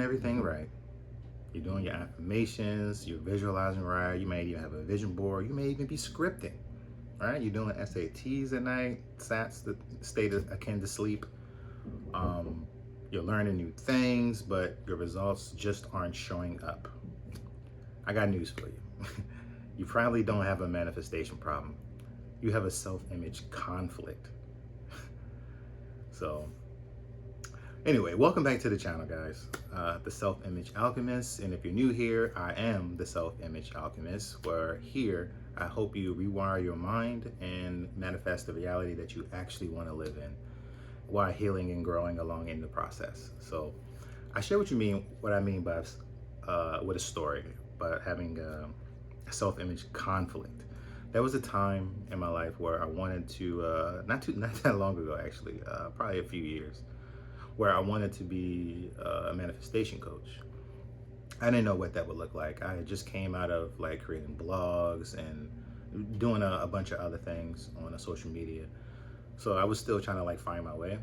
everything right. You're doing your affirmations, you're visualizing right, you may even have a vision board, you may even be scripting, right? You're doing SATs at night, SATs, the state akin to sleep. You're learning new things, but your results just aren't showing up. I got news for you. You probably don't have a manifestation problem. You have a self-image conflict. So anyway, welcome back to the channel, guys. The Self-Image Alchemist. And if you're new here, I am the Self-Image Alchemist, where here I hope you rewire your mind and manifest the reality that you actually want to live in while healing and growing along in the process. So I share what I mean by with a story, but having a self-image conflict. There was a time in my life where I wanted to, not that long ago actually, probably a few years, where I wanted to be a manifestation coach. I didn't know what that would look like. I just came out of like creating blogs and doing a bunch of other things on a social media. So I was still trying to like find my way,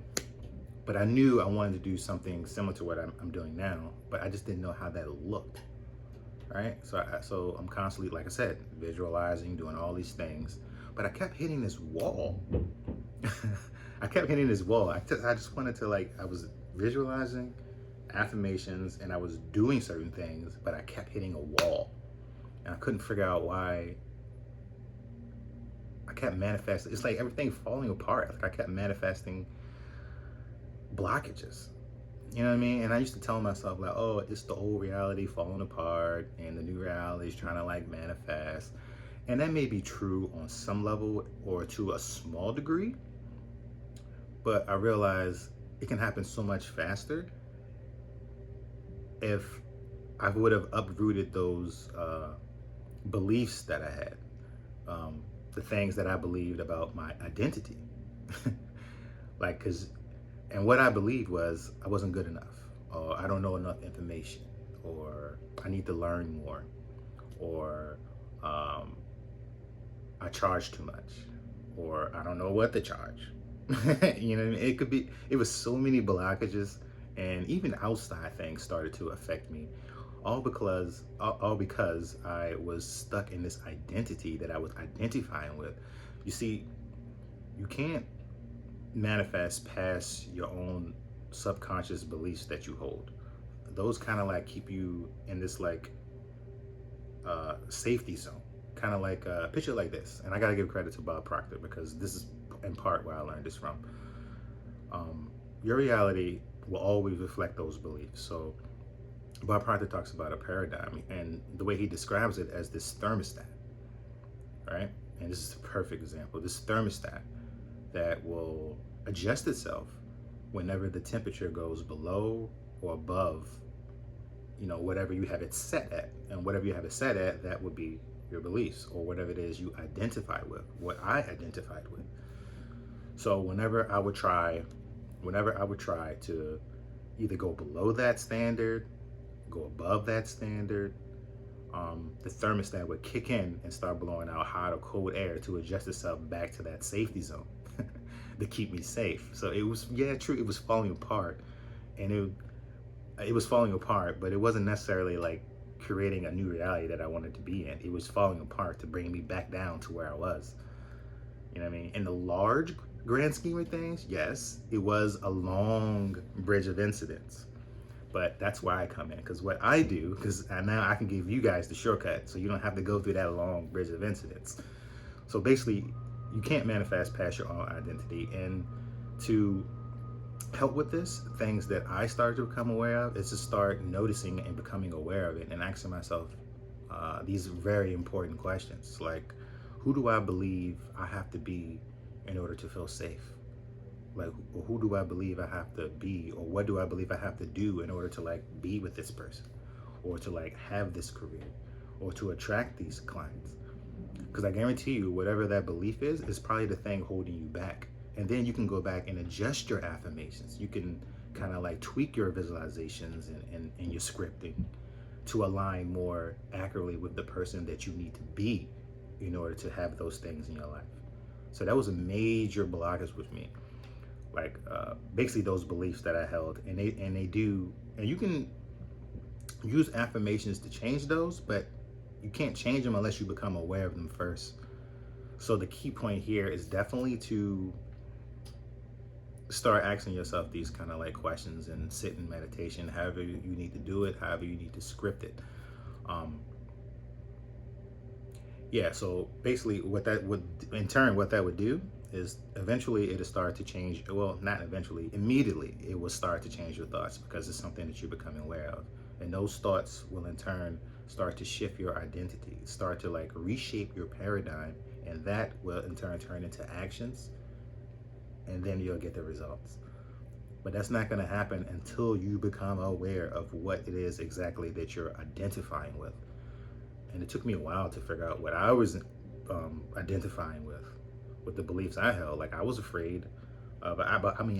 but I knew I wanted to do something similar to what I'm doing now, but I just didn't know how that looked. Right? So I'm constantly, like I said, visualizing, doing all these things, but I kept hitting this wall. I kept hitting this wall. I just wanted to I was visualizing affirmations and I was doing certain things, but I kept hitting a wall. And I couldn't figure out why. I kept manifesting. It's like everything falling apart. Like I kept manifesting blockages. You know what I mean? And I used to tell myself like, oh, it's the old reality falling apart and the new reality is trying to like manifest. And that may be true on some level or to a small degree, but I realize it can happen so much faster if I would have uprooted those beliefs that I had, the things that I believed about my identity. And what I believed was I wasn't good enough, or I don't know enough information, or I need to learn more, or I charge too much, or I don't know what to charge. You know what I mean? It was so many blockages, and even outside things started to affect me, all because I was stuck in this identity that I was identifying with. You see, you can't manifest past your own subconscious beliefs that you hold. Those kind of like keep you in this like safety zone, kind of like picture like this. And I got to give credit to Bob Proctor because this is in part where I learned this from. Your reality will always reflect those beliefs. So Bob Proctor talks about a paradigm, and the way he describes it as this thermostat, right? And this is a perfect example. This thermostat that will adjust itself whenever the temperature goes below or above, whatever you have it set at. And whatever you have it set at, that would be your beliefs or whatever it is you identify with, what I identified with. So whenever I would try to either go below that standard, go above that standard, the thermostat would kick in and start blowing out hot or cold air to adjust itself back to that safety zone to keep me safe. So it was, true, it was falling apart, and it was falling apart, but it wasn't necessarily like creating a new reality that I wanted to be in. It was falling apart to bring me back down to where I was. You know what I mean? In the large grand scheme of things, yes, it was a long bridge of incidents. But that's where I come in, because what I do, because now I can give you guys the shortcut, so you don't have to go through that long bridge of incidents. So basically, you can't manifest past your own identity. And to help with this, things that I started to become aware of is to start noticing and becoming aware of it and asking myself these very important questions, like, who do I believe I have to be in order to feel safe? Like, who do I believe I have to be, or what do I believe I have to do in order to like be with this person, or to like have this career, or to attract these clients? Because I guarantee you, whatever that belief is probably the thing holding you back. And then you can go back and adjust your affirmations. You can kind of like tweak your visualizations and your scripting to align more accurately with the person that you need to be in order to have those things in your life. So that was a major blockage with me. Like basically those beliefs that I held, and they do, and you can use affirmations to change those, but you can't change them unless you become aware of them first. So the key point here is definitely to start asking yourself these kind of like questions and sit in meditation, however you need to do it, however you need to script it. Um, yeah, so basically what that would, in turn, what that would do is eventually it'll start to change. Well, not eventually, immediately it will start to change your thoughts because it's something that you're becoming aware of. And those thoughts will in turn start to shift your identity, start to like reshape your paradigm. And that will in turn into actions. And then you'll get the results. But that's not going to happen until you become aware of what it is exactly that you're identifying with. And it took me a while to figure out what I was identifying with the beliefs I held. Like I was afraid of, I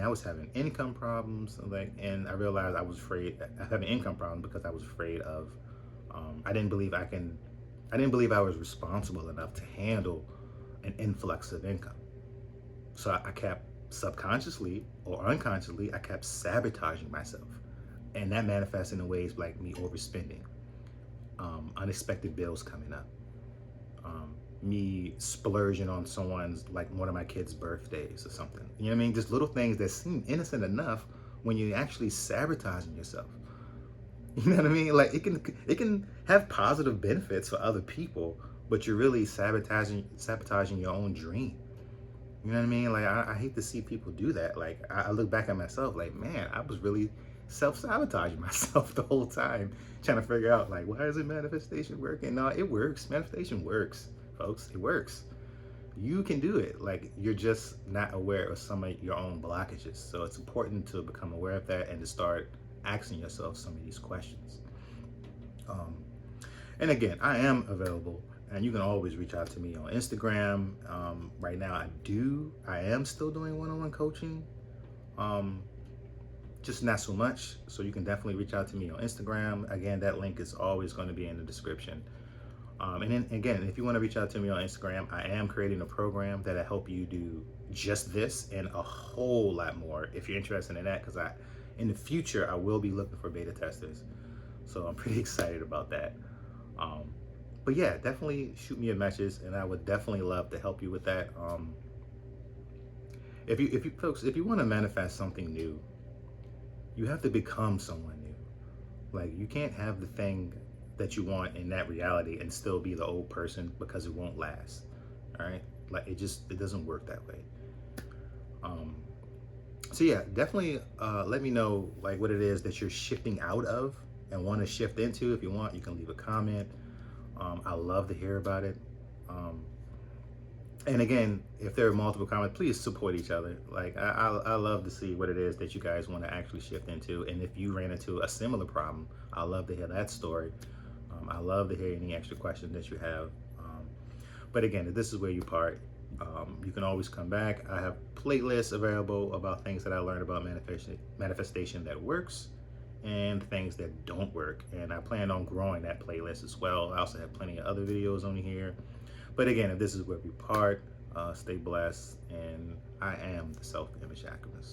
was having income problems, like, and I realized I was afraid of having income problems because I was afraid of, I didn't believe I was responsible enough to handle an influx of income. So I kept subconsciously or unconsciously, I kept sabotaging myself. And that manifests in ways like me overspending, unexpected bills coming up, me splurging on someone's, like one of my kids' birthdays or something. You know what I mean? Just little things that seem innocent enough when you're actually sabotaging yourself. You know what I mean? Like it can have positive benefits for other people, but you're really sabotaging your own dream. You know what I mean? Like I hate to see people do that. Like I look back at myself, like, man, I was really self-sabotaging myself the whole time, trying to figure out like, why isn't manifestation working? No, it works. Manifestation works, folks. It works. You can do it. Like you're just not aware of some of your own blockages. So it's important to become aware of that and to start asking yourself some of these questions. And again, I am available, and you can always reach out to me on Instagram. Right now, I am still doing one-on-one coaching, just not so much. So you can definitely reach out to me on Instagram. Again, that link is always going to be in the description. And then again, if you want to reach out to me on Instagram, I am creating a program that'll help you do just this and a whole lot more if you're interested in that, because in the future, I will be looking for beta testers. So I'm pretty excited about that. But yeah, definitely shoot me a message, and I would definitely love to help you with that. If you want to manifest something new, you have to become someone new. Like you can't have the thing that you want in that reality and still be the old person, because it won't last. All right, like it doesn't work that way. So yeah, definitely let me know like what it is that you're shifting out of and want to shift into. If you want, you can leave a comment. I love to hear about it. And again, if there are multiple comments, please support each other. Like I love to see what it is that you guys want to actually shift into. And if you ran into a similar problem, I love to hear that story. I love to hear any extra questions that you have. But again, if this is where you part, you can always come back. I have playlists available about things that I learned about manifestation that works and things that don't work. And I plan on growing that playlist as well. I also have plenty of other videos on here. But again, if this is where we part, stay blessed. And I am the Self-Image Alchemist.